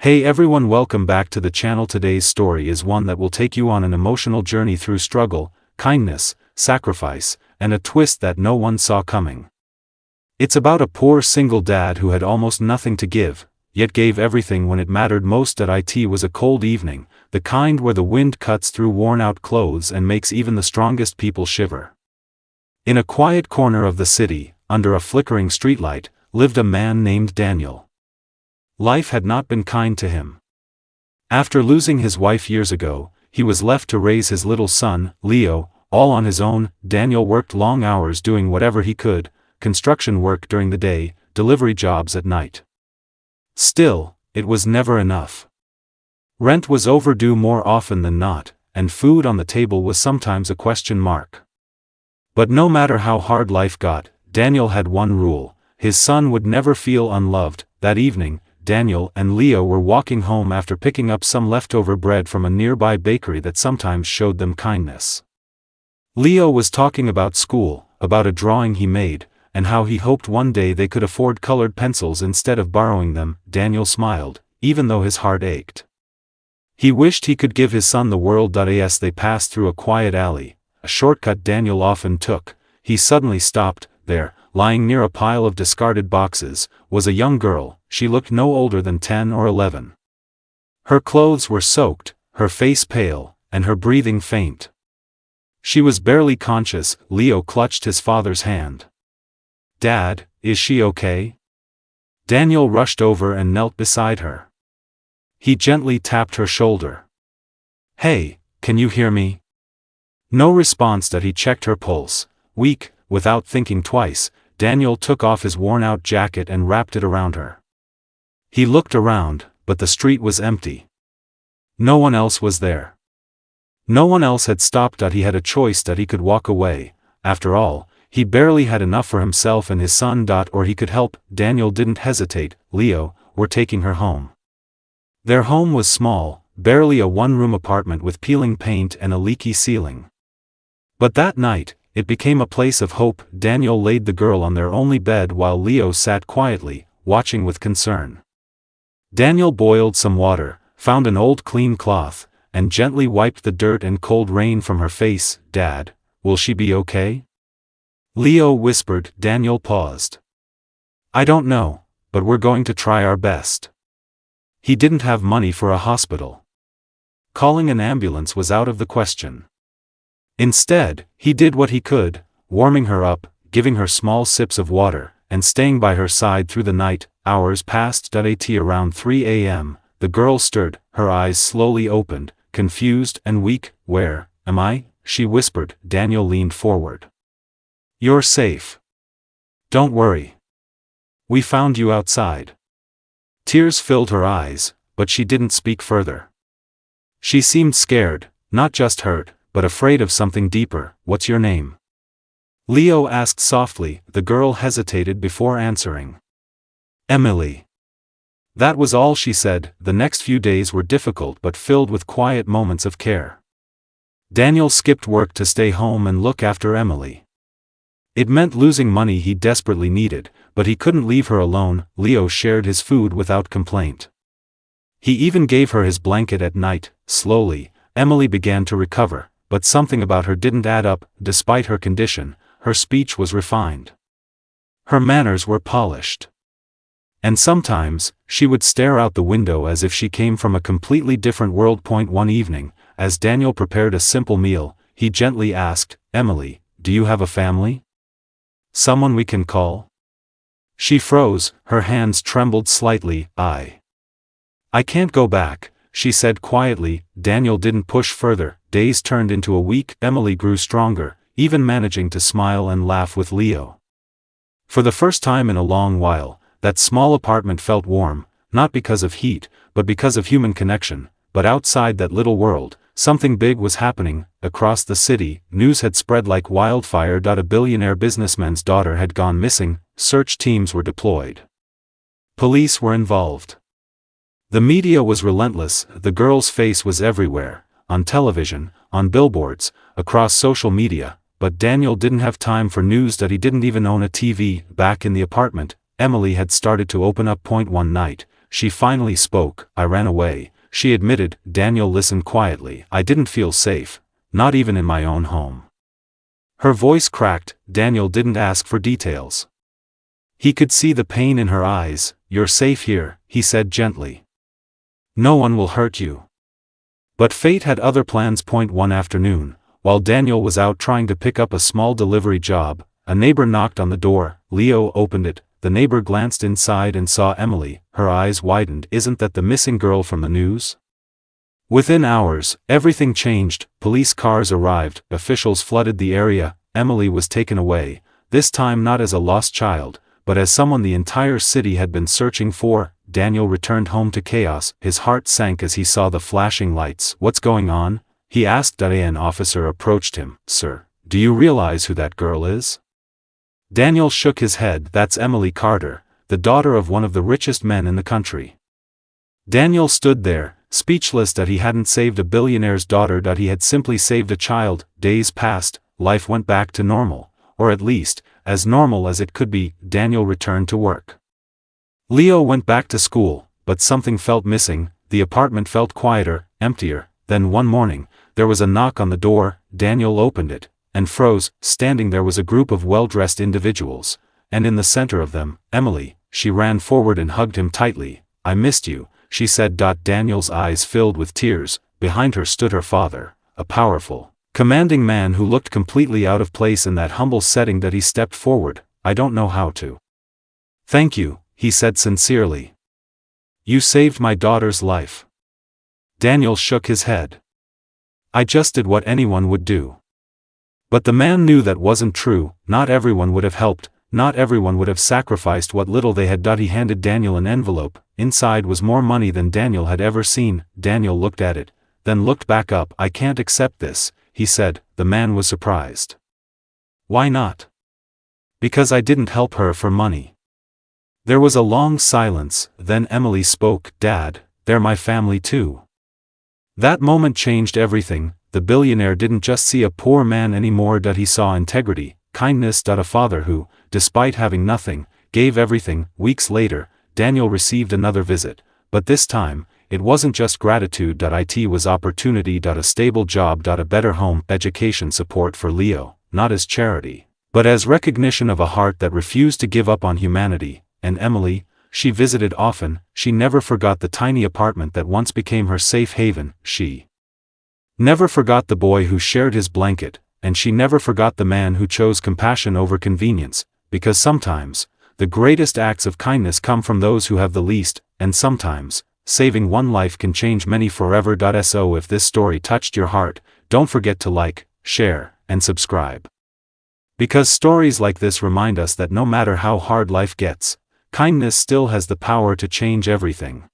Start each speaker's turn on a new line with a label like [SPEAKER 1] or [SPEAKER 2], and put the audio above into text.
[SPEAKER 1] Hey everyone, welcome back to the channel. Today's story is one that will take you on an emotional journey through struggle, kindness, sacrifice, and a twist that no one saw coming. It's about a poor single dad who had almost nothing to give, yet gave everything when it mattered most. It was a cold evening, the kind where the wind cuts through worn-out clothes and makes even the strongest people shiver. In a quiet corner of the city, under a flickering streetlight, lived a man named Daniel. Life had not been kind to him. After losing his wife years ago, he was left to raise his little son, Leo, all on his own. Daniel worked long hours doing whatever he could, construction work during the day, delivery jobs at night. Still, it was never enough. Rent was overdue more often than not, and food on the table was sometimes a question mark. But no matter how hard life got, Daniel had one rule: his son would never feel unloved. That evening, Daniel and Leo were walking home after picking up some leftover bread from a nearby bakery that sometimes showed them kindness. Leo was talking about school, about a drawing he made, and how he hoped one day they could afford colored pencils instead of borrowing them. Daniel smiled, even though his heart ached. He wished he could give his son the world. As they passed through a quiet alley, a shortcut Daniel often took, he suddenly stopped. There, lying near a pile of discarded boxes, was a young girl. She looked no older than 10 or 11. Her clothes were soaked, her face pale, and her breathing faint. She was barely conscious. Leo clutched his father's hand. "Dad, is she okay?" Daniel rushed over and knelt beside her. He gently tapped her shoulder. "Hey, can you hear me?" No response. He checked her pulse. Weak, without thinking twice, Daniel took off his worn-out jacket and wrapped it around her. He looked around, but the street was empty. No one else was there. No one else had stopped. He had a choice. He could walk away. After all, he barely had enough for himself and his son. Or he could help. Daniel didn't hesitate. "Leo, we're taking her home." Their home was small, barely a one-room apartment with peeling paint and a leaky ceiling. But that night, it became a place of hope. Daniel laid the girl on their only bed while Leo sat quietly, watching with concern. Daniel boiled some water, found an old clean cloth, and gently wiped the dirt and cold rain from her face. "Dad, will she be okay?" Leo whispered. Daniel paused. "I don't know, but we're going to try our best." He didn't have money for a hospital. Calling an ambulance was out of the question. Instead, he did what he could, warming her up, giving her small sips of water, and staying by her side through the night. Hours passed. At around 3 a.m., the girl stirred, her eyes slowly opened, confused and weak. "Where am I?" she whispered. Daniel leaned forward. "You're safe. Don't worry. We found you outside." Tears filled her eyes, but she didn't speak further. She seemed scared, not just hurt, but afraid of something deeper. "What's your name?" Leo asked softly. The girl hesitated before answering. "Emily." That was all she said. The next few days were difficult but filled with quiet moments of care. Daniel skipped work to stay home and look after Emily. It meant losing money he desperately needed, but he couldn't leave her alone. Leo shared his food without complaint. He even gave her his blanket at night. Slowly, Emily began to recover, but something about her didn't add up. Despite her condition, her speech was refined. Her manners were polished. And sometimes, she would stare out the window as if she came from a completely different world. One evening, as Daniel prepared a simple meal, he gently asked, "Emily, do you have a family? Someone we can call?" She froze, her hands trembled slightly. I can't go back," she said quietly. Daniel didn't push further. Days turned into a week. Emily grew stronger, even managing to smile and laugh with Leo. For the first time in a long while, that small apartment felt warm, not because of heat, but because of human connection. But outside that little world, something big was happening. Across the city, news had spread like wildfire. A billionaire businessman's daughter had gone missing. Search teams were deployed. Police were involved. The media was relentless. The girl's face was everywhere, on television, on billboards, across social media. But Daniel didn't have time for news. He didn't even own a TV. Back in the apartment, Emily had started to open up. One night, she finally spoke. I ran away, she admitted. Daniel listened quietly. I didn't feel safe, not even in my own home. Her voice cracked. Daniel didn't ask for details. He could see the pain in her eyes. You're safe here, he said gently. No one will hurt you. But fate had other plans. One afternoon, while Daniel was out trying to pick up a small delivery job, a neighbor knocked on the door. Leo opened it. The neighbor glanced inside and saw Emily. Her eyes widened. Isn't that the missing girl from the news? Within hours, everything changed. Police cars arrived, officials flooded the area. Emily was taken away, this time not as a lost child, but as someone the entire city had been searching for. Daniel returned home to chaos. His heart sank as he saw the flashing lights. What's going on? He asked. An officer approached him. Sir, do you realize who that girl is? Daniel shook his head. That's Emily Carter, the daughter of one of the richest men in the country. Daniel stood there, speechless that he hadn't saved a billionaire's daughter, that he had simply saved a child. Days passed, life went back to normal, or at least, as normal as it could be. Daniel returned to work. Leo went back to school, but something felt missing. The apartment felt quieter, emptier. Then one morning, there was a knock on the door. Daniel opened it, and froze. Standing there was a group of well-dressed individuals, and in the center of them, Emily. She ran forward and hugged him tightly. I missed you, she said. Daniel's eyes filled with tears. Behind her stood her father, a powerful, commanding man who looked completely out of place in that humble setting. That he stepped forward. I don't know how to thank you, he said sincerely. You saved my daughter's life. Daniel shook his head. I just did what anyone would do. But the man knew that wasn't true. Not everyone would have helped, not everyone would have sacrificed what little they had. He handed Daniel an envelope. Inside was more money than Daniel had ever seen. Daniel looked at it, then looked back up. I can't accept this, he said. The man was surprised. Why not? Because I didn't help her for money. There was a long silence, then Emily spoke. Dad, they're my family too. That moment changed everything. The billionaire didn't just see a poor man anymore. He saw integrity, kindness. A father who, despite having nothing, gave everything. Weeks later, Daniel received another visit, but this time, it wasn't just gratitude. It was opportunity. A stable job. A better home. Education support for Leo, not as charity, but as recognition of a heart that refused to give up on humanity. And Emily, she visited often. She never forgot the tiny apartment that once became her safe haven. She never forgot the boy who shared his blanket, and she never forgot the man who chose compassion over convenience, because sometimes, the greatest acts of kindness come from those who have the least, and sometimes, saving one life can change many forever. So if this story touched your heart, don't forget to like, share, and subscribe. Because stories like this remind us that no matter how hard life gets, kindness still has the power to change everything.